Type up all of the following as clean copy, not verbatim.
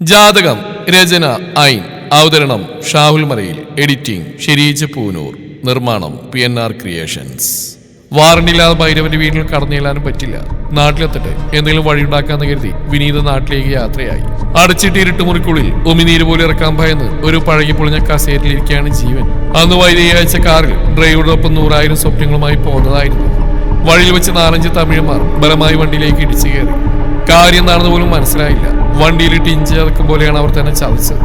ജാതകം രചന ഐൻ അവതരണം ഷാഹുൽ മറയിൽ എഡിറ്റിംഗ് ഷെരീജ് പൂനൂർ നിർമ്മാണം PNR ക്രിയേഷൻസ്. വാറണ്ടില്ലാതെ ഭൈരവന്റെ വീട്ടിൽ കടന്നു ചെല്ലാനും പറ്റില്ല. നാട്ടിലെത്തട്ടെ, എന്തെങ്കിലും വഴിയുണ്ടാക്കാന്ന് കരുതി വിനീത് നാട്ടിലേക്ക് യാത്രയായി. അടച്ചിട്ട് ഇരുട്ടുമുറിക്കുള്ളിൽ ഉമിനീര് പോലെ ഇറക്കാൻ ഭയന്ന് ഒരു പഴകി പൊളിഞ്ഞ കസേരയിലിരിക്കുകയാണ് ജീവൻ. അന്ന് വൈദ്യുതി അയച്ച കാറിൽ ഡ്രൈവറോടൊപ്പം 100,000 സ്വപ്നങ്ങളുമായി പോകുന്നതായിരുന്നു. വഴിയിൽ വെച്ച് 4-5 തമിഴന്മാർ ബലമായി വണ്ടിയിലേക്ക് ഇടിച്ചു കയറി. കാര്യം എന്താണെന്ന് പോലും മനസ്സിലായില്ല. വണ്ടിയിലിട്ട് ഇഞ്ചി ചതക്കും പോലെയാണ് അവർ തന്നെ ചതച്ചത്.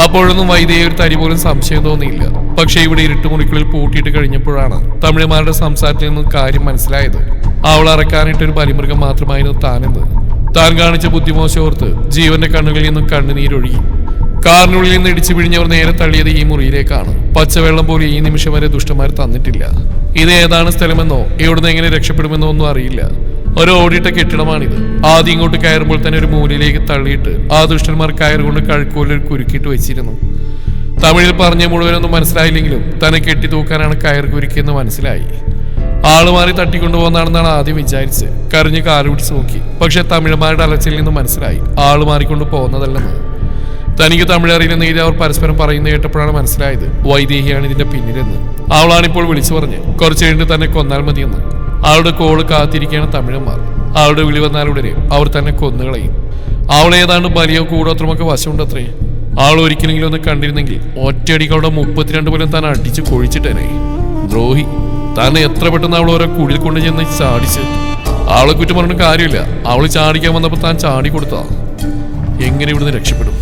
അപ്പോഴൊന്നും വൈദ്യയെ ഒരു തരി പോലും സംശയം തോന്നിയില്ല. പക്ഷേ ഇവിടെ ഇരുട്ടുമുറിക്കുള്ളിൽ പൂട്ടിയിട്ട് കഴിഞ്ഞപ്പോഴാണ് തമിഴന്മാരുടെ സംസാരത്തിൽ നിന്നും കാര്യം മനസ്സിലായത്. അവൾ അറക്കാനിട്ടൊരു ബലിമൃഗം മാത്രമായിരുന്നു താനെന്ന്. താൻ കാണിച്ച ബുദ്ധിമോശോർത്ത് ജീവന്റെ കണ്ണുകളിൽ നിന്നും കണ്ണുനീരൊഴുകി. കാറിനുള്ളിൽ നിന്ന് ഇടിച്ചു പിഴിഞ്ഞവർ നേരെ തള്ളിയത് ഈ മുറിയിലേക്കാണ്. പച്ചവെള്ളം പോലും ഈ നിമിഷം വരെ ദുഷ്ടന്മാർ തന്നിട്ടില്ല. ഇത് ഏതാണ് സ്ഥലമെന്നോ എവിടുന്ന് എങ്ങനെ രക്ഷപ്പെടുമെന്നോ ഒന്നും അറിയില്ല. ഒരു ഓടിയിട്ട കെട്ടിടമാണിത്. ആദ്യം ഇങ്ങോട്ട് കയറുമ്പോൾ തന്നെ ഒരു മൂലയിലേക്ക് തള്ളിയിട്ട് ആ ദുഷ്ടന്മാർ കയറുകൊണ്ട് കഴുക്കോലൊരു കുരുക്കിയിട്ട് വെച്ചിരുന്നു. തമിഴിൽ പറഞ്ഞ മുഴുവനൊന്നും മനസ്സിലായില്ലെങ്കിലും തന്നെ കെട്ടി തൂക്കാനാണ് കയർ കുരുക്കിയെന്ന് മനസ്സിലായി. ആളുമാറി തട്ടിക്കൊണ്ടുപോകുന്നതാണെന്നാണ് ആദ്യം വിചാരിച്ച് കരഞ്ഞ് കാലുപിടിച്ച് നോക്കി. പക്ഷെ തമിഴന്മാരുടെ അലച്ചിൽ നിന്ന് മനസ്സിലായി ആള് മാറിക്കൊണ്ട് പോകുന്നതല്ലെന്ന്. തനിക്ക് തമിഴ് അറിയില്ലെന്ന് എഴുതി അവർ പരസ്പരം പറയുന്നത് കേട്ടപ്പോഴാണ് മനസ്സിലായത് വൈദേഹിയാണ് ഇതിന്റെ പിന്നിലെന്ന്. അവളാണിപ്പോൾ വിളിച്ചു പറഞ്ഞ് കുറച്ചു കഴിഞ്ഞിട്ട് തന്നെ കൊന്നാൽ മതിയെന്ന്. അവളുടെ കോള് കാത്തിരിക്കുകയാണ് തമിഴന്മാർ. അവളുടെ വിളി വന്നാലുടനെ അവർ തന്നെ കൊന്നുകളയും. അവളേതാണ്ട് ബലിയോ കൂടോത്രമൊക്കെ വശമുണ്ടത്രേ. അവൾ ഒരിക്കലെങ്കിലും ഒന്ന് കണ്ടിരുന്നെങ്കിൽ ഒറ്റയടികളുടെ 32 പോലും താൻ അടിച്ച് കൊഴിച്ചിട്ടേനെ. ദ്രോഹി, തന്നെ എത്ര പെട്ടെന്ന് അവൾ ഓരോ കുഴിൽ കൊണ്ട് ചെന്ന് ചാടിച്ച്. അവളെ കുറ്റം പറഞ്ഞിട്ട് കാര്യമില്ല. അവള് ചാടിക്കാൻ വന്നപ്പോൾ താൻ ചാടി കൊടുത്താ. എങ്ങനെ ഇവിടുന്ന് രക്ഷപ്പെടും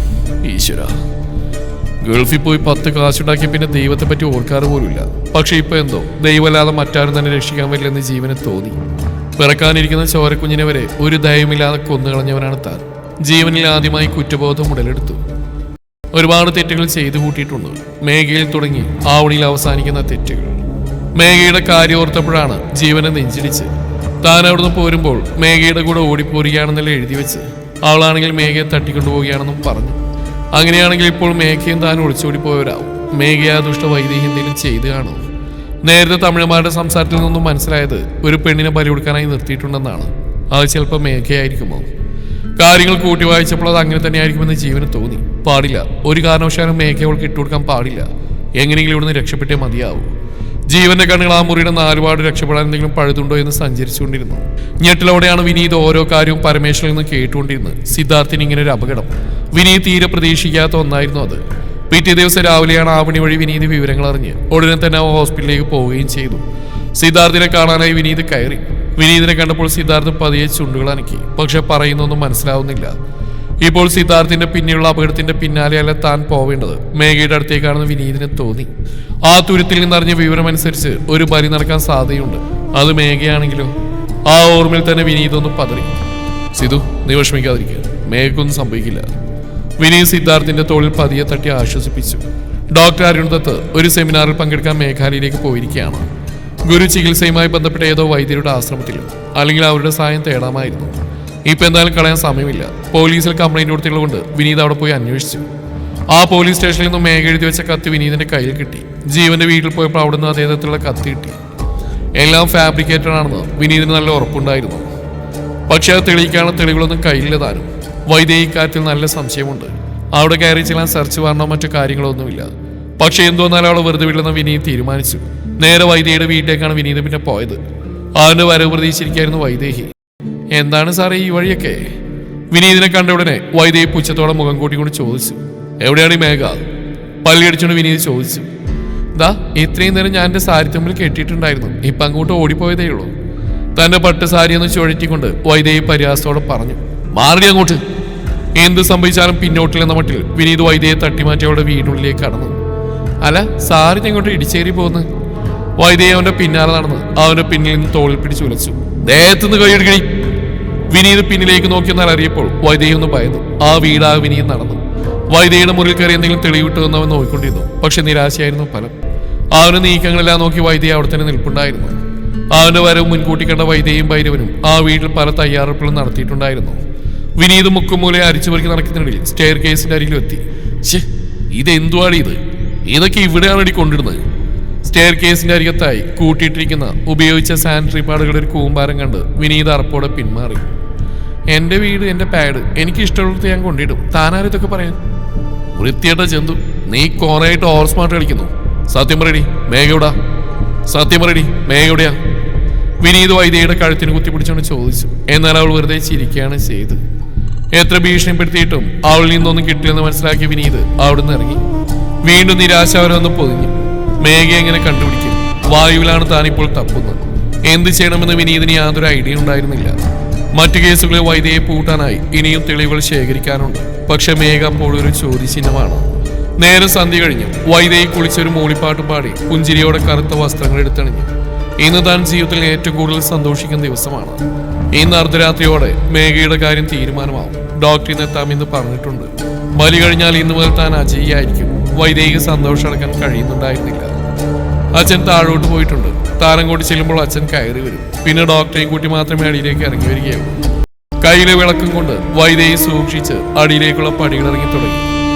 ഈശ്വര? ഗൾഫിൽ പോയി 10 കാശുണ്ടാക്കിയ പിന്നെ ദൈവത്തെ പറ്റി ഓർക്കാറ് പോലുമില്ല. പക്ഷെ ഇപ്പൊ എന്തോ ദൈവമല്ലാതെ മറ്റാരും തന്നെ രക്ഷിക്കാൻ പറ്റില്ലെന്ന് ജീവന് തോന്നി. പിറക്കാനിരിക്കുന്ന ചോരക്കുഞ്ഞിനെ വരെ ഒരു ദയമില്ലാതെ കൊന്നുകളഞ്ഞവനാണ് താൻ. ജീവനിൽ ആദ്യമായി കുറ്റബോധം ഉടലെടുത്തു. ഒരുപാട് തെറ്റുകൾ ചെയ്തു കൂട്ടിയിട്ടുണ്ട്. മേഘയിൽ തുടങ്ങി ആവണിയിൽ അവസാനിക്കുന്ന തെറ്റുകൾ. മേഘയുടെ കാര്യം ഓർത്തപ്പോഴാണ് ജീവനെ നെഞ്ചിടിച്ച്. താൻ അവിടുന്ന് പോരുമ്പോൾ മേഘയുടെ കൂടെ ഓടിപ്പോരുകയാണെന്നല്ലേ എഴുതി വെച്ച്. അവളാണെങ്കിൽ മേഘയെ തട്ടിക്കൊണ്ടുപോവുകയാണെന്നും പറഞ്ഞു. അങ്ങനെയാണെങ്കിൽ ഇപ്പോൾ മേഘയും താൻ ഒളിച്ചോടി പോയവരാവും. മേഘയെ ആ ദുഷ്ട വൈദേഹി എന്തെങ്കിലും ചെയ്തു കാണും. നേരത്തെ തമിഴന്മാരുടെ സംസാരത്തിൽ നിന്നും മനസ്സിലായത് ഒരു പെണ്ണിനെ ബലി കൊടുക്കാനായി നിർത്തിയിട്ടുണ്ടെന്നാണ്. അത് ചിലപ്പോൾ മേഘയായിരിക്കുമോ? കാര്യങ്ങൾ കൂട്ടി വായിച്ചപ്പോൾ അത് അങ്ങനെ തന്നെ ആയിരിക്കുമെന്ന് ജീവന് തോന്നി. പാടില്ല, ഒരു കാരണവശാലും മേഘയെ അവൾക്ക് ഇട്ടുകൊടുക്കാൻ പാടില്ല. എങ്ങനെയെങ്കിലും ഇവിടുന്ന് രക്ഷപ്പെട്ടേ മതിയാവും. ജീവന്റെ കണ്ണുകൾ ആ മുറിയുടെ 4 വാർഡ് രക്ഷപ്പെടാൻ എന്തെങ്കിലും പഴുതുണ്ടോ എന്ന് സഞ്ചരിച്ചുകൊണ്ടിരുന്നു. ഞെട്ടിലോടെയാണ് വിനീത് ഓരോ കാര്യവും പരമേശ്വരിൽ നിന്ന് കേട്ടുകൊണ്ടിരുന്നത്. സിദ്ധാർത്ഥിന് ഇങ്ങനെ ഒരു അപകടം വിനീത് തീരെ പ്രതീക്ഷിക്കാത്ത ഒന്നായിരുന്നു അത്. പിറ്റേ ദിവസം രാവിലെയാണ് ആവണി വഴി വിനീത് വിവരങ്ങൾ അറിഞ്ഞ് ഉടനെ തന്നെ ഹോസ്പിറ്റലിലേക്ക് പോവുകയും ചെയ്തു. സിദ്ധാർത്ഥിനെ കാണാനായി വിനീത് കയറി. വിനീതിനെ കണ്ടപ്പോൾ സിദ്ധാർത്ഥ് പതിയെ ചുണ്ടുകൾ അനക്കി. പക്ഷെ പറയുന്നൊന്നും മനസ്സിലാവുന്നില്ല. ഇപ്പോൾ സിദ്ധാർത്ഥിന്റെ പിന്നെയുള്ള അപകടത്തിന്റെ പിന്നാലെയല്ല താൻ പോവേണ്ടത്. മേഘയുടെ അടുത്തേക്കാണെന്ന് വിനീതിനെ തോന്നി. ആ തുരുത്തിൽ നിന്നറിഞ്ഞ വിവരമനുസരിച്ച് ഒരു ബലി നടക്കാൻ സാധ്യതയുണ്ട്. അത് മേഘയാണെങ്കിലോ? ആ ഓർമ്മയിൽ തന്നെ വിനീതൊന്ന് പതറി. സിധു, നീ വിഷമിക്കാതിരിക്കുക, മേഘക്കൊന്നും സംഭവിക്കില്ല. വിനീത് സിദ്ധാർത്ഥിന്റെ തോളിൽ പതിയെ തട്ടി ആശ്വസിപ്പിച്ചു. ഡോക്ടർ അരുൺദത്ത് ഒരു സെമിനാറിൽ പങ്കെടുക്കാൻ മേഘാലയയിലേക്ക് പോയിരിക്കുകയാണ്. ഗുരു ചികിത്സയുമായി ബന്ധപ്പെട്ട ഏതോ വൈദ്യരുടെ ആശ്രമത്തിലും അല്ലെങ്കിൽ അവരുടെ സഹായം തേടാമായിരുന്നു. ഇപ്പൊ എന്തായാലും കളയാൻ സമയമില്ല. പോലീസിൽ കംപ്ലൈന്റ് കൊടുത്തുകൊണ്ട് വിനീത് അവിടെ പോയി അന്വേഷിച്ചു. ആ പോലീസ് സ്റ്റേഷനിൽ നിന്നും മേഘ എഴുതി വെച്ച കത്ത് വിനീതിന്റെ കയ്യിൽ കിട്ടി. ജീവന്റെ വീട്ടിൽ പോയപ്പോൾ അവിടുന്ന് അദ്ദേഹത്തിലുള്ള കത്ത് കിട്ടി. എല്ലാം ഫാബ്രിക്കേറ്റഡ് ആണെന്ന് വിനീതിന് നല്ല ഉറപ്പുണ്ടായിരുന്നു. പക്ഷെ അത് തെളിയിക്കാനുള്ള തെളിവുകളൊന്നും കയ്യിലില്ല താനും. വൈദ്യ കാര്യത്തിൽ നല്ല സംശയമുണ്ട്. അവിടെ കയറി ചെല്ലാൻ സെർച്ച് വാറണ്ടോ മറ്റു കാര്യങ്ങളൊന്നുമില്ല. പക്ഷെ എന്തോന്നാലും അവളെ വെറുതെ വിടുന്ന വിനീത് തീരുമാനിച്ചു. നേരെ വൈദ്യയുടെ വീട്ടിലേക്കാണ് വിനീത് പിന്നെ പോയത്. അവന്റെ വരവ് പ്രതീക്ഷിച്ചിരിക്കായിരുന്നു വൈദേഹി. എന്താണ് സാറേ ഈ വഴിയൊക്കെ? വിനീതിനെ കണ്ട ഉടനെ വൈദേഹി പുച്ഛത്തോടെ മുഖം കൂട്ടിക്കൊണ്ട് ചോദിച്ചു. എവിടെയാണ് ഈ മേഘ? പല്ലിയടിച്ചുകൊണ്ട് വിനീത് ചോദിച്ചു. ദാ ഇത്രയും നേരം ഞാൻ എൻ്റെ സാരിത്തുമ്പിൽ കെട്ടിയിട്ടുണ്ടായിരുന്നു. ഇപ്പം അങ്ങോട്ട് ഓടിപ്പോയതേ ഉള്ളൂ. തന്റെ പട്ട് സാരിയെന്ന് ചുഴറ്റിക്കൊണ്ട് വൈദേഹി പരിഹാസത്തോടെ പറഞ്ഞു. മാറി അങ്ങോട്ട്. എന്ത് സംഭവിച്ചാലും പിന്നോട്ടില്ലെന്ന മട്ടിൽ വിനീത് വൈദേഹിയെ തട്ടിമാറ്റി അവളുടെ വീടിനുള്ളിലേക്ക് കടന്നു. അല്ല, സാരി ഞങ്ങോട്ട് ഇടിച്ചേറി പോന്ന്. വൈദേഹി അവന്റെ പിന്നാലെ നടന്ന് അവന്റെ പിന്നിൽ നിന്ന് തോളിൽ പിടിച്ച് ഉലച്ചു. ദേഹത്തുനിന്ന് കൈയെടുക്കണി. വിനീത് പിന്നിലേക്ക് നോക്കിയെന്നാൽ അറിയപ്പോൾ വൈദേഹി ഒന്ന് ഭയന്നു. ആ വീടാ വിനീത് നടന്നു. വൈദേഹിയുടെ മുറിയിൽ കയറി എന്തെങ്കിലും തെളിവിട്ടുവെന്ന് അവൻ നോക്കിക്കൊണ്ടിരുന്നു. പക്ഷെ നിരാശയായിരുന്നു ഫലം. അവന്റെ നീക്കങ്ങളെല്ലാം നോക്കി വൈദേഹി അവിടെ തന്നെ നിൽപ്പുണ്ടായിരുന്നു. അവന്റെ വരവ് മുൻകൂട്ടി കണ്ട വൈദേഹിയും ഭൈരവനും ആ വീട്ടിൽ പല തയ്യാറെടുപ്പുകളും നടത്തിയിട്ടുണ്ടായിരുന്നു. വിനീത് മുക്കുമൂലെ അരിച്ചു പറിക്കി നടക്കുന്നതിനിടയിൽ സ്റ്റെയർ കേസിന്റെ അരികിലും എത്തി. ഇതെന്തുവാണ് ഇത്? ഇതൊക്കെ ഇവിടെയാണ് കൊണ്ടിടുന്നത്. സ്റ്റെയർ കേസിന്റെ അരികത്തായി കൂട്ടിയിട്ടിരിക്കുന്ന ഉപയോഗിച്ച സാനിറ്ററി പാടുകളുടെ ഒരു കൂമ്പാരം കണ്ട് വിനീത് അറപ്പോടെ പിന്മാറി. എന്റെ വീട്, എന്റെ പാഡ്, എനിക്ക് ഇഷ്ടമുള്ളത് ഞാൻ കൊണ്ടിടും. താനാരും ഇതൊക്കെ പറയാൻ? വൃത്തിയായിട്ട ചെന്തു, നീ കോറായിട്ട് ഓവർ സ്മാർട്ട് കളിക്കുന്നു. സത്യം പറയടി, മേഘയോടാ? സത്യം പറയടി, മേഘയോടെയാ? വിനീത് വൈദ്യയുടെ കഴുത്തിന് കുത്തിപ്പിടിച്ചുകൊണ്ട് ചോദിച്ചു. എന്നാൽ അവൾ വെറുതെ ചിരിക്കുകയാണ് ചെയ്ത്. എത്ര ഭീഷണിപ്പെടുത്തിയിട്ടും അവളിൽ നിന്നൊന്നും കിട്ടില്ലെന്ന് മനസ്സിലാക്കിയ വിനീത് അവിടുന്ന് ഇറങ്ങി. വീണ്ടും നിരാശാവരൊന്ന് പൊതിഞ്ഞു. മേഘ എങ്ങനെ കണ്ടുപിടിക്കും? വായുവിലാണ് താനിപ്പോൾ തപ്പുന്നത്. എന്ത് ചെയ്യണമെന്ന് വിനീതിന് യാതൊരു ഐഡിയ ഉണ്ടായിരുന്നില്ല. മറ്റു കേസുകളിൽ വൈദ്യയെ പൂട്ടാനായി ഇനിയും തെളിവുകൾ ശേഖരിക്കാനുണ്ട്. പക്ഷെ മേഘ അപ്പോൾ ഒരു ചോദ്യചിഹ്നമാണ്. നേരെ സന്ധ്യ കഴിഞ്ഞു. വൈദ്യയെ കുളിച്ചൊരു മൂളിപ്പാട്ടും പാടി പുഞ്ചിരിയോടെ കറുത്ത വസ്ത്രങ്ങൾ എടുത്തണിഞ്ഞു. ഇന്ന് താൻ ജീവിതത്തിൽ ഏറ്റവും കൂടുതൽ സന്തോഷിക്കുന്ന ദിവസമാണ്. ഇന്ന് അർദ്ധരാത്രിയോടെ മേഘയുടെ കാര്യം തീരുമാനമാവും. ഡോക്ടറിന് എത്താമെന്ന് പറഞ്ഞിട്ടുണ്ട്. ബലി കഴിഞ്ഞാൽ ഇന്ന് മുതൽ താൻ അജയ്യായിരിക്കും. വൈദ്യയ്ക്ക് സന്തോഷം അടക്കാൻ കഴിയുന്നുണ്ടായിരുന്നില്ല. അച്ഛൻ താഴോട്ട് പോയിട്ടുണ്ട്. താരം കൂട്ടി ചെല്ലുമ്പോൾ അച്ഛൻ കയറി വരും. പിന്നെ ഡോക്ടറെയും കൂട്ടി മാത്രമേ അടിയിലേക്ക് ഇറങ്ങി വരികയുള്ളൂ. കയ്യിലെ വിളക്കും കൊണ്ട് വൈദ്യയെ സൂക്ഷിച്ച് അടിയിലേക്കുള്ള പടികൾ ഇറങ്ങി തുടങ്ങി.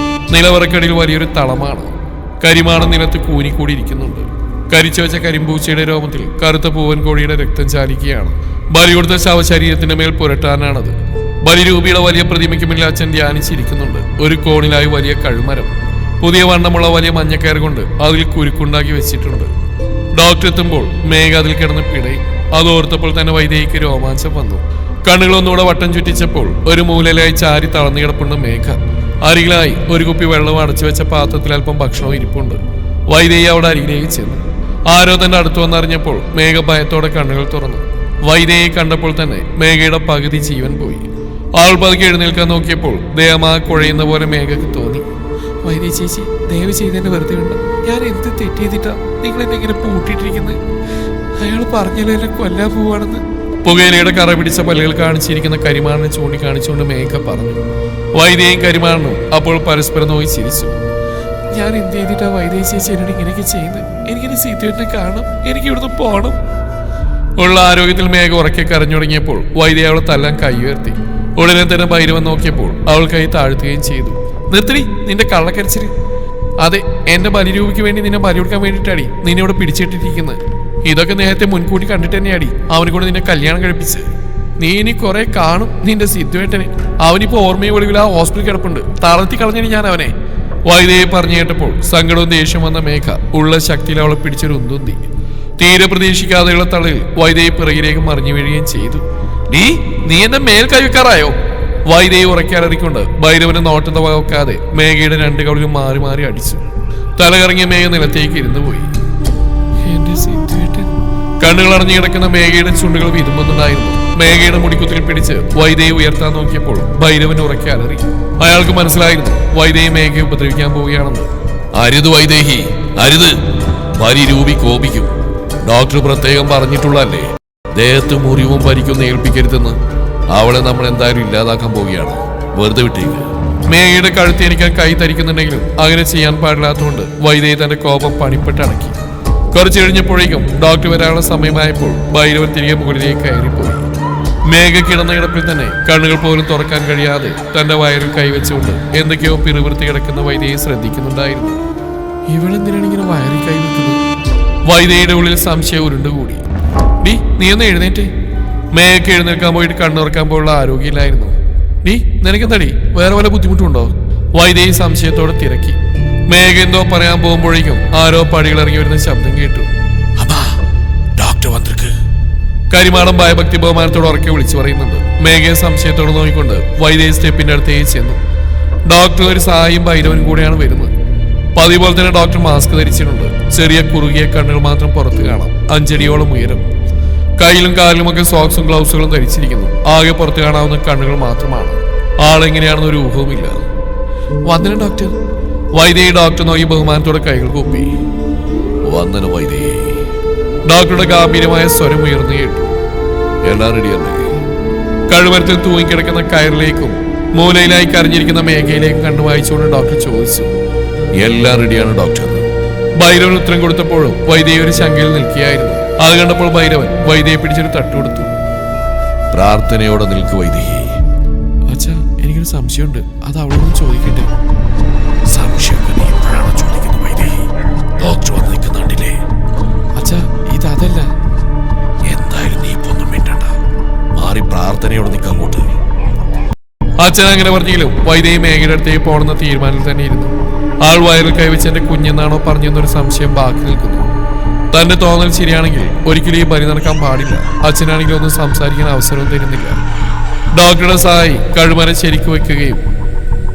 നിലവറക്കടിയിൽ വലിയൊരു തളമാണ്. കരിമാണം നിലത്ത് കൂനിക്കൂടിയിരിക്കുന്നുണ്ട്. കരിച്ചു വെച്ച കരിമ്പൂച്ചയുടെ രോമത്തിൽ കറുത്ത പൂവൻ കോഴിയുടെ രക്തം ചാലിക്കുകയാണ്. ബലി കൊടുത്ത ശവശരീരത്തിന്റെ മേൽ പുരട്ടാനാണത്. ബലിരൂപിയുടെ വലിയ പ്രതിമയ്ക്ക് മുന്നിൽ അച്ഛൻ ധ്യാനിച്ചിരിക്കുന്നുണ്ട്. ഒരു കോണിലായി വലിയ കഴുമരം. പുതിയ വണ്ണമുള്ള വലിയ മഞ്ഞക്കയർ കൊണ്ട് അതിൽ കുരുക്കുണ്ടാക്കി വെച്ചിട്ടുണ്ട്. ഡോക്ടർ എത്തുമ്പോൾ മേഘ അതിൽ കിടന്ന് പിടയും. അതോർത്തപ്പോൾ തന്നെ വൈദ്യയ്ക്ക് രോമാഞ്ചം വന്നു. കണ്ണുകളൊന്നുകൂടെ വട്ടം ചുറ്റിച്ചപ്പോൾ ഒരു മൂലയിലായി ചാരി തളർന്നു കിടപ്പുണ്ട് മേഘ. അരികിലായി ഒരു കുപ്പി വെള്ളം അടച്ചു വെച്ച പാത്രത്തിൽ അല്പം ഭക്ഷണവും ഇരിപ്പുണ്ട്. വൈദ്യയെ അവിടെ അരികിലേക്ക് ചെന്നു. ആരോ തന്റെ അടുത്ത് വന്നറിഞ്ഞപ്പോൾ മേഘ ഭയത്തോടെ കണ്ണുകൾ തുറന്നു. വൈദ്യയെ കണ്ടപ്പോൾ തന്നെ മേഘയുടെ പകുതി ജീവൻ പോയി. ആൾ പതുക്കെ എഴുന്നേൽക്കാൻ നോക്കിയപ്പോൾ ദേഹമാ കുഴയുന്ന പോലെ മേഘക്ക് തോന്നി. വൈദ്യ ചേച്ചി, ദയവ് ചെയ്തതിന്റെ വെറുതെ ഉണ്ട്. ഞാൻ എന്ത് തെറ്റ് ചെയ്തിട്ടാ നിങ്ങൾ എന്നെ ഇങ്ങനെ പൂട്ടിയിട്ടിരിക്കുന്നത്? അയാൾ പറഞ്ഞല്ലോ എന്നെ കൊല്ലാൻ പോവാണെന്ന്. പുകയിലയുടെ കറ പിടിച്ച പല്ലുകൾ കാണിച്ചിരിക്കുന്ന കരിമാറിനെ ചൂണ്ടിക്കാണിച്ചുകൊണ്ട് മേഘ പറഞ്ഞു. വൈദ്യയും കരിമാറിനും അപ്പോൾ പരസ്പരം നോക്കി ചിരിച്ചു. ഞാൻ എന്ത് ചെയ്തിട്ടാ വൈദ്യ ചേച്ചി എന്നോട് ഇങ്ങനെയൊക്കെ ചെയ്യുന്നത്? എനിക്കിനി സീതേട്ടനെ കാണണം, എനിക്ക് ഇവിടുന്ന് പോകണം. ഉള്ള ആരോഗ്യത്തിൽ മേഘ ഉറക്കെ കരഞ്ഞു തുടങ്ങിയപ്പോൾ വൈദ്യ അവളെ തല്ലാൻ കൈ ഉയർത്തി. ഉടനെ തന്നെ ഭൈരവൻ നോക്കിയപ്പോൾ അവൾ കൈ താഴ്ത്തുകയും ചെയ്തു. നിർത്തി നിന്റെ കള്ളക്കരച്ചില്. അതെ, എന്റെ ബലിരൂപിക്ക് വേണ്ടി നിന്നെ ബലി കൊടുക്കാൻ വേണ്ടിയിട്ടാടി നിന്നെ ഇവിടെ പിടിച്ചിട്ടിരിക്കുന്നത്. ഇതൊക്കെ നേരത്തെ മുൻകൂട്ടി കണ്ടിട്ട് തന്നെയാടി അവനെ കൊണ്ട് നിന്നെ കല്യാണം കഴിപ്പിച്ച്. നീ ഇനി കുറെ കാണും നിന്റെ സിദ്ധുവേട്ടനെ. അവനിപ്പോ ഓർമ്മയും ഒളിവിൽ ആ ഹോസ്പിറ്റൽ കിടപ്പുണ്ട്. തളർത്തി കളഞ്ഞിട്ട് ഞാൻ അവനെ. വൈദ്യയെ പറഞ്ഞു കേട്ടപ്പോൾ സങ്കടവും ദേഷ്യം വന്ന മേഘ ഉള്ള ശക്തിയിൽ അവളെ പിടിച്ചൊരു ഉന്തുന്തി. തീരെ പ്രതീക്ഷിക്കാതെയുള്ള തളയിൽ വൈദ്യയെ പിറകിലേക്ക് മറിഞ്ഞു വീഴുകയും ചെയ്തു. നീ എന്നെ മേൽ കൈവെക്കാറായോ? വൈദ്യയെ ഉറക്കാറിക്കൊണ്ട് ഭൈരവനെ നോട്ടം വകാതെ മേഘയുടെ രണ്ട് കവിളിലും മാറി മാറി അടിച്ചു. തലകറങ്ങിയ മേഘ നിലത്തേക്ക് ഇരുന്നു പോയി. എന്റെ സിദ്ധുവേട്ടൻ. കണ്ണുകൾ അടഞ്ഞു കിടക്കുന്ന മേഘയുടെ ചുണ്ടുകൾ വിരുമ്പുന്നുണ്ടായിരുന്നു. മേഘയുടെ മുടിക്കുത്തിൽ പിടിച്ച് വൈദ്യയെ ഉയർത്താൻ നോക്കിയപ്പോൾ ഭൈരവൻ ഉറക്കെ അലറി. അയാൾക്ക് മനസ്സിലായിരുന്നു വൈദ്യയെ മേഘയെ ഉപദ്രവിക്കാൻ പോവുകയാണെന്ന്. അരുത് വൈദേഹി, അരുത്. ബലിരൂപി കോപിക്കും. ഡോക്ടർ പ്രത്യേകം പറഞ്ഞിട്ടുള്ളല്ലേ, ദേഹത്ത് മുറിവും പരിക്കൊന്നും ഏൽപ്പിക്കരുതെന്ന്. അവളെ നമ്മൾ എന്തായാലും ഇല്ലാതാക്കാൻ പോവുകയാണ്. വെറുതെ വിട്ടേക്ക്. മേഘയുടെ കഴുത്തി എനിക്കാൻ കൈ തരിക്കുന്നുണ്ടെങ്കിലും അങ്ങനെ ചെയ്യാൻ പാടില്ലാത്തതുകൊണ്ട് വൈദ്യയെ തന്റെ കോപം പണിപ്പെട്ടടക്കി. കുറച്ചു കഴിഞ്ഞപ്പോഴേക്കും ഡോക്ടർ വരാനുള്ള സമയമായപ്പോൾ ഭൈരവൻ തിരികെ മുകളിലേക്ക് കയറിപ്പോയി. മേഘ കിടന്ന കിടപ്പിൽ തന്നെ കണ്ണുകൾ പോലും തുറക്കാൻ കഴിയാതെ തന്റെ വയറിൽ കൈവച്ചുകൊണ്ട് എന്തൊക്കെയോ പിറുവിറുത്തി കിടക്കുന്ന വൈദ്യയെ ശ്രദ്ധിക്കുന്നുണ്ടായിരുന്നു. ഇവളെന്തിനാണ് ഇങ്ങനെ വയറിൽ കൈവെക്കുന്നത്? വൈദ്യയുടെ ഉള്ളിൽ സംശയം ഉരുണ്ടുകൂടി. നീ ഒന്ന് എഴുന്നേറ്റേ. മേഘയ്ക്ക് എഴുന്നേൽക്കാൻ പോയിട്ട് കണ്ണുറക്കാൻ പോലുള്ള ആരോഗ്യമില്ലായിരുന്നു. നിനക്കെന്താടി, വേറെ വല്ല ബുദ്ധിമുട്ടുണ്ടോ? വൈദ്യയെ സംശയത്തോടെ തിരക്കി. മേഘ എന്തോ പറയാൻ പോകുമ്പോഴേക്കും ആരോ പടികൾ ഇറങ്ങി വരുന്ന ശബ്ദം കേട്ടു. കരിമാടം ഭയഭക്തി ബഹുമാനത്തോട് ഉറക്കെ വിളിച്ചു പറയുന്നുണ്ട്. മേഘയെ സംശയത്തോടെ നോക്കിക്കൊണ്ട് വൈദ്യ സ്റ്റെപ്പിന്റെ അടുത്തേക്ക് ചെന്നു. ഡോക്ടർ ഒരു സഹായം ഭൈരവനും കൂടെയാണ് വരുന്നത്. പതിവ് പോലെ തന്നെ ഡോക്ടർ മാസ്ക് ധരിച്ചിട്ടുണ്ട്. ചെറിയ കുറുകിയ കണ്ണുകൾ മാത്രം പുറത്ത് കാണാം. 5 അടിയോളം ഉയരം. കയ്യിലും കാലിലുമൊക്കെ സോക്സും ഗ്ലൗസുകളും ധരിച്ചിരിക്കുന്നു. ആകെ പുറത്ത് കാണാവുന്ന കണ്ണുകൾ മാത്രമാണ്. ആളെങ്ങനെയാണെന്ന് ഒരു ഊഹവുമില്ല. വന്ദനം ഡോക്ടർ. വൈദ്യയെ ഡോക്ടർ നോക്കി ബഹുമാനത്തോടെ കൈകൾ കൂപ്പി. വന്ദനം വൈദ്യയെ. ഡോക്ടറുടെ ഗാംഭീര്യമായ സ്വരം ഉയർന്നു കേട്ടു. എല്ലാം റെഡിയല്ലേ? കഴുമരത്തിൽ തൂങ്ങിക്കിടക്കുന്ന കയറിലേക്കും മൂലയിലായി കരഞ്ഞിരിക്കുന്ന മേഘയിലേക്കും കണ്ടു വായിച്ചുകൊണ്ട് ഡോക്ടർ ചോദിച്ചു. എല്ലാം റെഡിയാണ് ഡോക്ടർ. ഭൈരവൻ ഉത്തരം കൊടുത്തപ്പോഴും വൈദ്യ ഒരു ശങ്കയിൽ നിൽക്കുകയായിരുന്നു. അത് കണ്ടപ്പോൾ ഭൈരവൻ വൈദ്യയെ പിടിച്ചൊരു തട്ടുകൊടുത്തു. പ്രാർത്ഥനയോടെ നിൽക്കു വൈദ്യയെ. അച്ഛാ, എനിക്കൊരു സംശയമുണ്ട്, അത് അവളോട് ചോദിക്കട്ടെ. സംശയമൊക്കെ നീ ഇപ്പോഴാണോ ചോദിക്കുന്നത് വൈദ്യയെ? ഡോക്ടർ വന്ന് നിൽക്കുന്നുണ്ടില്ലേ? അച്ഛാ, ഇതല്ല. എന്തായാലും നീ ഇപ്പൊ ഒന്നും മിണ്ടണ്ട. മാറി പ്രാർത്ഥനയോടെ നിൽക്കങ്ങോട്ട്. അച്ഛൻ അങ്ങനെ പറഞ്ഞെങ്കിലും വൈദേഹി മേഘയുടെ അടുത്തേക്ക് പോകണമെന്ന തീരുമാനത്തിൽ തന്നെ ഇരുന്നു. ആൾ വയറിൽ കൈവച്ച് എന്റെ കുഞ്ഞെന്നാണോ പറഞ്ഞെന്നൊരു സംശയം ബാക്കി നിൽക്കുന്നു. തന്റെ തോന്നൽ ശരിയാണെങ്കിൽ ഒരിക്കലും ഈ ബലി നടക്കാൻ പാടില്ല. അച്ഛനാണെങ്കിൽ ഒന്നും സംസാരിക്കാൻ അവസരവും തരുന്നില്ല. ഡോക്ടറുടെ സഹായി കഴുമരം ശരിക്കു വെക്കുകയും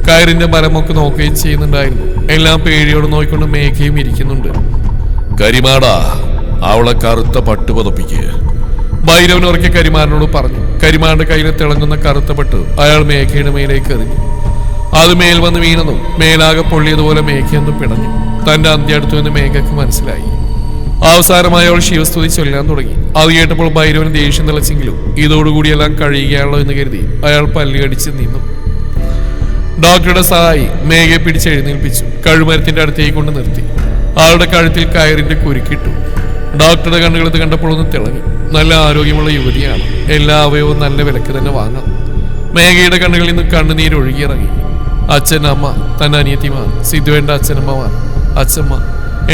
കയറിന്റെ മരമൊക്കെ നോക്കുകയും ചെയ്യുന്നുണ്ടായിരുന്നു. എല്ലാം പേടിയോട് നോക്കിക്കൊണ്ട് മേഘയും ഇരിക്കുന്നുണ്ട്. കരിമാടാ, അവളെ കറുത്ത പട്ട് പതപ്പിക്കുക. ഭൈരവൻ ഉറക്കെ കരിമാരനോട് പറഞ്ഞു. കരിമാറിന്റെ കയ്യിൽ തിളങ്ങുന്ന കറുത്ത പട്ട് അയാൾ മേഘയുടെ മേലേക്ക് എറിഞ്ഞു. അത് മേൽ വന്ന് വീണതും മേലാകെ പൊള്ളിയതുപോലെ മേഘയൊന്ന് പിടഞ്ഞു. തന്റെ അന്ത്യ അടുത്തു എന്ന് മേഘയ്ക്ക് മനസ്സിലായി. അവസാനമായി അവൾ ശിവസ്തുതി ചൊല്ലാൻ തുടങ്ങി. അത് കേട്ടപ്പോൾ ഭൈരവന് ദേഷ്യം തിളച്ചെങ്കിലും ഇതോടുകൂടിയെല്ലാം കഴിയുകയാണല്ലോ എന്ന് കരുതി അയാൾ പല്ലുകടിച്ച് നിന്നു. ഡോക്ടറുടെ സഹായി മേഘയെ പിടിച്ച് എഴുന്നേൽപ്പിച്ചു. കഴുമരത്തിന്റെ അടുത്തേക്ക് കൊണ്ട് നിർത്തി. ആളുടെ കഴുത്തിൽ കയറിന്റെ കുരുക്കിട്ടു. ഡോക്ടറുടെ കണ്ണുകൾ ഇത് കണ്ടപ്പോൾ ഒന്ന് തിളങ്ങി. നല്ല ആരോഗ്യമുള്ള യുവതിയാണ്. എല്ലാ അവയവവും നല്ല വിലക്ക് തന്നെ വാങ്ങാം. മേഘയുടെ കണ്ണുകളിൽ നിന്ന് കണ്ണുനീര് ഒഴുകിയിറങ്ങി. അച്ഛൻ, അമ്മ, തന്റെ അനിയത്തിമാർ, സിദ്ധുവേണ്ട അച്ഛനമ്മമാർ, അച്ഛമ്മ,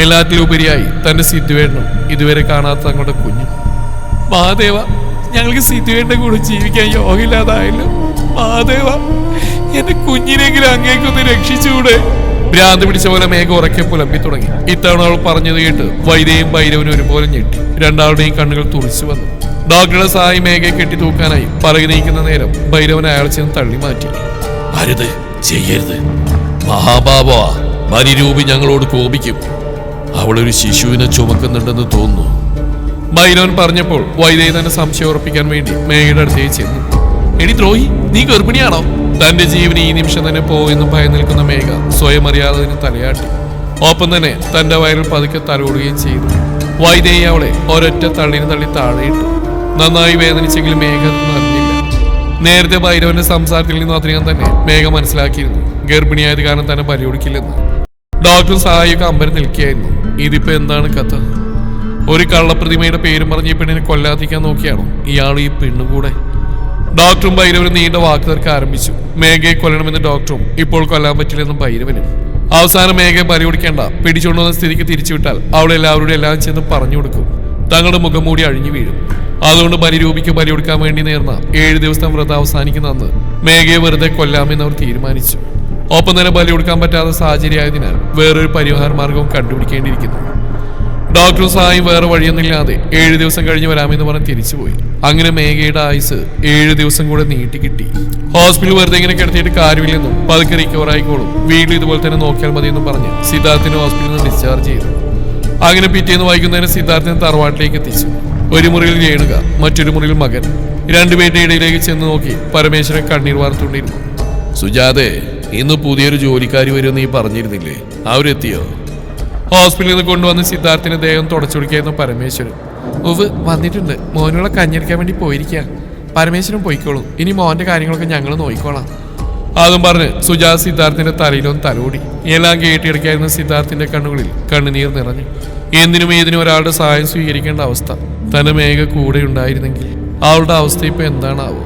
എല്ലാറ്റിലും ഉപരിയായി തന്റെ സിദ്ധുവേണ്ടനും ഇതുവരെ കാണാത്ത തങ്ങളുടെ കുഞ്ഞും. മാദേവ, ഞങ്ങൾക്ക് സിദ്ധുവേണ്ട കൂടെ ജീവിക്കാൻ യോഗമില്ലാതായല്ലോ. മാദേവ, എന്റെ കുഞ്ഞിനെങ്കിലും അങ്ങേക്കൊന്ന് രക്ഷിച്ചുകൂടെ? ഭ്രാന്ത് പിടിച്ച പോലെ മേഘ ഉറക്കെ പുലമ്പി തുടങ്ങി. ഇത്തവണ അവൾ പറഞ്ഞത് കേട്ട് വൈദ്യയും ഭൈരവനും ഒരുപോലെ ഞെട്ടി. രണ്ടാളുടെയും കണ്ണുകൾ തുറിച്ചു വന്നു. ഡോക്ടറുടെ സഹായി മേഘയെ കെട്ടി തൂക്കാനായി പറകി നീക്കുന്ന നേരം ഭൈരവൻ അയാൾ ചെന്ന് തള്ളി മാറ്റി. അരുത്, ചെയ്യരുത്, മഹാപാപ. മരിരൂപി ഞങ്ങളോട് കോപിക്കും. അവളൊരു ശിശുവിനെ ചുമക്കുന്നുണ്ടെന്ന് തോന്നുന്നു. ഭൈരവൻ പറഞ്ഞപ്പോൾ വൈദ്യയെ തന്നെ സംശയം ഉറപ്പിക്കാൻ വേണ്ടി മേഘയുടെ അടുത്തേക്ക് ചെന്നു. എടി ദ്രോഹി, നീ ഗർഭിണിയാണോ? തന്റെ ജീവന് ഈ നിമിഷം തന്നെ പോയെന്ന് ഭയം നിൽക്കുന്ന മേഘ സ്വയം അറിയാതെ തലയാട്ടി. ഒപ്പം തന്നെ തന്റെ വയറിൽ പതുക്കെ തലോടുകയും ചെയ്തു. വൈദേഹി അവളെ ഒരൊറ്റ തള്ളിന് തള്ളി താഴെയിട്ടു. നന്നായി വേദനിച്ചെങ്കിലും മേഘ അതൊന്നും അറിഞ്ഞില്ല. നേരത്തെ ഭൈരവന്റെ സംസാരത്തിൽ നിന്ന് അധികം തന്നെ മേഘ മനസ്സിലാക്കിയിരുന്നു ഗർഭിണിയായത് കാരണം തന്നെ പരിയൊടിക്കില്ലെന്ന്. ഡോക്ടർ സഹായിയൊക്കെ അമ്പരം നിൽക്കുകയായിരുന്നു. ഇതിപ്പോ എന്താണ് കഥ? ഒരു കള്ളപ്രതിമയുടെ പേരും പറഞ്ഞ് ഈ പെണ്ണിനെ കൊല്ലാതിരിക്കാൻ നോക്കിയാണോ ഇയാൾ ഈ പെണ്ണും കൂടെ? ഡോക്ടറും ഭൈരവനും നീണ്ട വാക്കുതർക്ക് ആരംഭിച്ചു. മേഘയെ കൊല്ലണമെന്ന് ഡോക്ടറും ഇപ്പോൾ കൊല്ലാൻ പറ്റില്ലെന്നും ഭൈരവനും. അവസാനം മേഘയെ പരിയൊടിക്കേണ്ട, പിടിച്ചുകൊണ്ടുവന്ന സ്ഥിതിക്ക് തിരിച്ചുവിട്ടാൽ അവളെല്ലാവരോടും എല്ലാം ചെന്ന് പറഞ്ഞു കൊടുക്കും. തങ്ങളുടെ മുഖം മൂടി അഴിഞ്ഞു വീഴും. അതുകൊണ്ട് ബലിരൂപിക്ക് ബലിയൊടുക്കാൻ വേണ്ടി നേർന്ന 7 ദിവസത്തെ വ്രതം അവസാനിക്കുന്ന അന്ന് മേഘയെ വെറുതെ കൊല്ലാമെന്ന് അവർ തീരുമാനിച്ചു. ഒപ്പം തന്നെ ബലിയൊടുക്കാൻ പറ്റാത്ത സാഹചര്യമായതിനാൽ വേറൊരു പരിഹാര മാർഗവും കണ്ടുപിടിക്കേണ്ടിയിരിക്കുന്നു. ഡോക്ടറും സഹായം വേറെ വഴിയൊന്നുമില്ലാതെ 7 ദിവസം കഴിഞ്ഞ് വരാമെന്ന് പറഞ്ഞ് തിരിച്ചുപോയി. അങ്ങനെ മേഘയുടെ ആയുസ് 7 ദിവസം കൂടെ നീട്ടിക്കിട്ടി. ഹോസ്പിറ്റൽ വെറുതെ ഇങ്ങനെ കിടത്തിയിട്ട് കാര്യമില്ലെന്നും പതുക്കെ റിക്കവർ ആയിക്കോളും, വീട്ടിൽ ഇതുപോലെ തന്നെ നോക്കിയാൽ മതിയെന്നും പറഞ്ഞ് സിദ്ധാർത്ഥിനെ ഹോസ്പിറ്റലിൽ നിന്ന് ഡിസ്ചാർജ് ചെയ്തു. അങ്ങനെ പിറ്റേന്ന് വൈകുന്നേരം സിദ്ധാർത്ഥിനെ തറവാട്ടിലേക്ക് എത്തിച്ചു. ഒരു മുറിയിൽ രേണുക, മറ്റൊരു മുറിയിൽ മകൻ. രണ്ടുപേരുടെ ഇടയിലേക്ക് ചെന്ന് നോക്കി പരമേശ്വരൻ കണ്ണീർ വാർത്തുകൊണ്ടിരുന്നു. സുജാതെ, ഇന്ന് പുതിയൊരു ജോലിക്കാരി വരുമെന്ന് നീ പറഞ്ഞിരുന്നില്ലേ? അവരെത്തിയോ? ഹോസ്പിറ്റലിൽ നിന്ന് കൊണ്ടുവന്ന് സിദ്ധാർത്ഥിന്റെ ദേഹം തുടച്ചൊടുക്കായിരുന്നു പരമേശ്വരൻ. ഉവ് വന്നിട്ടുണ്ട്. മോനുള്ള കഞ്ഞെടുക്കാൻ വേണ്ടി പോയിരിക്കുക. പരമേശ്വരൻ പോയിക്കോളും, ഇനി മോന്റെ കാര്യങ്ങളൊക്കെ ഞങ്ങൾ നോക്കിക്കോളാം. അതും പറഞ്ഞ് സുജാത സിദ്ധാർത്ഥിന്റെ തലയിലൊന്ന് തലോടി. എല്ലാം കേട്ടിടയ്ക്കായിരുന്ന സിദ്ധാർത്ഥിന്റെ കണ്ണുകളിൽ കണ്ണുനീർ നിറഞ്ഞു. എന്തിനും ഏതിനും ഒരാളുടെ സഹായം സ്വീകരിക്കേണ്ട അവസ്ഥ. തന്റെ മേഘ കൂടെ ഉണ്ടായിരുന്നെങ്കിൽ അവളുടെ അവസ്ഥ ഇപ്പൊ എന്താണാവോ?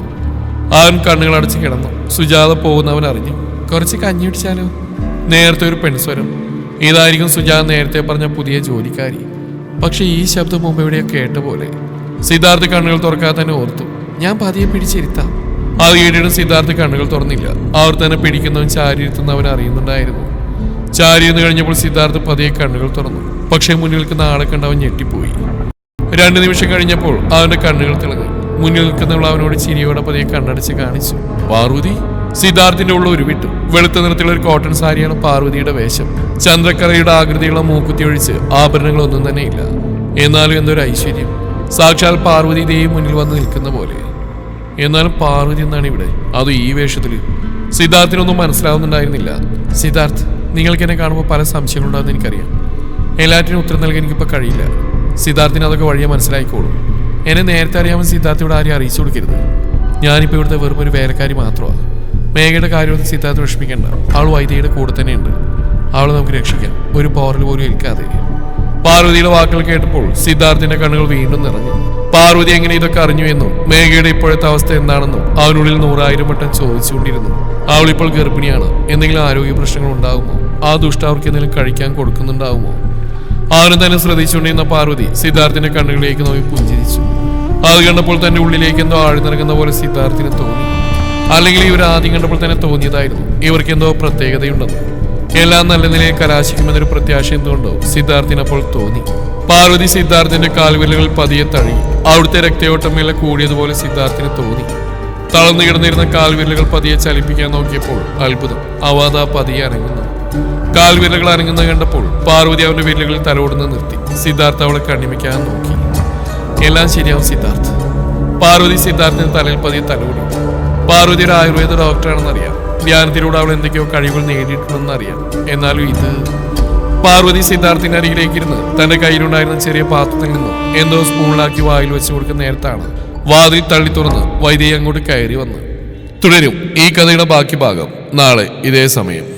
അവൻ കണ്ണുകൾ അടച്ച് കിടന്നു. സുജാത പോകുന്നവൻ അറിഞ്ഞു. കുറച്ച് കഞ്ഞി പിടിച്ചാലോ? നേരത്തെ ഒരു പെൺസ്വരം. ഇതായിരിക്കും സുജാത നേരത്തെ പറഞ്ഞ പുതിയ ജോലിക്കാരി. പക്ഷെ ഈ ശബ്ദം മുമ്പ് എവിടെയോ കേട്ട പോലെ. സിദ്ധാർത്ഥ് കണ്ണുകൾ തുറക്കാതെ തന്നെ ഓർത്തു, ഞാൻ പതിയെ പിടിച്ചിരുത്താം. അത് കേട്ടിട്ട് സിദ്ധാർത്ഥ് കണ്ണുകൾ തുറന്നില്ല. അവർ തന്നെ പിടിക്കുന്നവൻ ചാരിയിരുത്തുന്നവൻ അറിയുന്നുണ്ടായിരുന്നു. ചാരിയെന്ന് കഴിഞ്ഞപ്പോൾ സിദ്ധാർത്ഥ് പതിയെ കണ്ണുകൾ തുറന്നു. പക്ഷെ മുന്നിൽ നിൽക്കുന്ന ആളെ കണ്ടവൻ ഞെട്ടിപ്പോയി. 2 നിമിഷം കഴിഞ്ഞപ്പോൾ അവന്റെ കണ്ണുകൾ തിളങ്ങി. മുന്നിൽ നിൽക്കുന്നവൾ അവനോട് ചിരിയോടെ പതിയെ കണ്ണടച്ച് കാണിച്ചു. പാർവതി. സിദ്ധാർത്ഥിന്റെ ഉള്ള ഉരുവിട്ടു. വെളുത്ത നിറത്തിലുള്ള ഒരു കോട്ടൺ സാരിയാണ് പാർവതിയുടെ വേഷം. ചന്ദ്രക്കറയുടെ ആകൃതിയുള്ള മൂക്കുത്തി ഒഴിച്ച് ആഭരണങ്ങളൊന്നും തന്നെ ഇല്ല. എന്നാലും എന്തൊരു ഐശ്വര്യം. സാക്ഷാൽ പാർവതി ദേവി മുന്നിൽ വന്ന് നിൽക്കുന്ന പോലെ. എന്നാലും പാർവതി എന്നാണ് ഇവിടെ, അത് ഈ വേഷത്തില്. സിദ്ധാർത്ഥിനൊന്നും മനസ്സിലാവുന്നുണ്ടായിരുന്നില്ല. സിദ്ധാർത്ഥ്, നിങ്ങൾക്ക് എന്നെ കാണുമ്പോൾ പല സംശയങ്ങളുണ്ടാകുന്ന എനിക്കറിയാം. എല്ലാറ്റിനും ഉത്തരം നൽകാൻ എനിക്കിപ്പോൾ കഴിയില്ല. സിദ്ധാർത്ഥിന് അതൊക്കെ വഴിയെ മനസ്സിലായിക്കോളും. എന്നെ നേരത്തെ അറിയാമെന്ന് സിദ്ധാർത്ഥയോട് ആരെയും അറിയിച്ചു കൊടുക്കരുത്. ഞാനിപ്പോൾ ഇവിടുത്തെ വെറും ഒരു വേലക്കാരി മാത്രമാണ്. മേഘയുടെ കാര്യമൊന്നും സിദ്ധാർത്ഥ വിഷമിക്കേണ്ട. അവൾ വൈദ്യയുടെ കൂടെ തന്നെയുണ്ട്. അവളെ നമുക്ക് രക്ഷിക്കാം, ഒരു പോറൽ പോലും ഏൽക്കാതെ. പാർവതിയുടെ വാക്കുകൾ കേട്ടപ്പോൾ സിദ്ധാർത്ഥിന്റെ കണ്ണുകൾ വീണ്ടും നിറഞ്ഞു. പാർവതി എങ്ങനെ ഇതൊക്കെ അറിഞ്ഞു എന്നും മേഘയുടെ ഇപ്പോഴത്തെ അവസ്ഥ എന്താണെന്നും അവനുള്ളിൽ 100,000 വട്ടം ചോദിച്ചുകൊണ്ടിരുന്നു. അവൾ ഇപ്പോൾ ഗർഭിണിയാണ്. എന്തെങ്കിലും ആരോഗ്യ പ്രശ്നങ്ങൾ ഉണ്ടാകുമോ? ആ ദുഷ്ടവർക്ക് എന്തെങ്കിലും കഴിക്കാൻ കൊടുക്കുന്നുണ്ടാവുമോ? അവനും തന്നെ ശ്രദ്ധിച്ചുകൊണ്ടിരുന്ന പാർവതി സിദ്ധാർത്ഥിന്റെ കണ്ണുകളിലേക്ക് നോക്കി പുഞ്ചിരിച്ചു. അത് കണ്ടപ്പോൾ തന്റെ ഉള്ളിലേക്ക് എന്തോ ആഴ്ന്നിറങ്ങുന്ന പോലെ സിദ്ധാർത്ഥിന് തോന്നി. അല്ലെങ്കിൽ ഇവർ ആദ്യം കണ്ടപ്പോൾ തന്നെ തോന്നിയതായിരുന്നു ഇവർക്ക് എന്തോ പ്രത്യേകതയുണ്ടെന്ന്. എല്ലാം നല്ല നിലയിൽ കലാശിക്കുമെന്നൊരു പ്രത്യാശ എന്തുകൊണ്ടോ സിദ്ധാർത്ഥിനപ്പോൾ തോന്നി. പാർവതി സിദ്ധാർത്ഥിന്റെ കാൽവിരലുകൾ പതിയെ തഴി. അവിടുത്തെ രക്തയോട്ടം മേലെ കൂടിയതുപോലെ സിദ്ധാർത്ഥിന് തോന്നി. തളർന്നു കിടന്നിരുന്ന കാൽവിരലുകൾ പതിയെ ചലിപ്പിക്കാൻ നോക്കിയപ്പോൾ അത്ഭുതം, അവ പതിയെ അനങ്ങുന്നു. കാൽവിരലുകൾ അനങ്ങുന്നത് കണ്ടപ്പോൾ പാർവതി അവന്റെ വിരലുകളിൽ തലോടുന്ന് നിർത്തി. സിദ്ധാർത്ഥ് അവളെ കണ്ണിമിക്കാൻ നോക്കി. എല്ലാം ശരിയാവും സിദ്ധാർത്ഥ്. പാർവതി സിദ്ധാർത്ഥിന് തലയിൽ പതിയെ തലോടി. പാർവതി ഒരു ആയുർവേദ ഡോക്ടറാണെന്നറിയാം. ധ്യാനത്തിലൂടെ അവൾ എന്തൊക്കെയോ കഴിവുകൾ നേടിയിട്ടുണ്ടെന്ന് അറിയാം. എന്നാലും ഇത്... പാർവതി സിദ്ധാർത്ഥിന്റെ അരികിലേക്കിരുന്ന് തന്റെ കയ്യിലുണ്ടായിരുന്ന ചെറിയ പാത്രത്തിൽ നിന്നും എന്തോ സ്പൂണിലാക്കി വായിൽ വെച്ച് കൊടുക്കുന്ന നേരത്താണ് വാതിൽ തള്ളി തുറന്ന് വൈദേഹി അങ്ങോട്ട് കയറി വന്ന്. തുടരും ഈ കഥയുടെ ബാക്കി ഭാഗം നാളെ ഇതേ സമയം.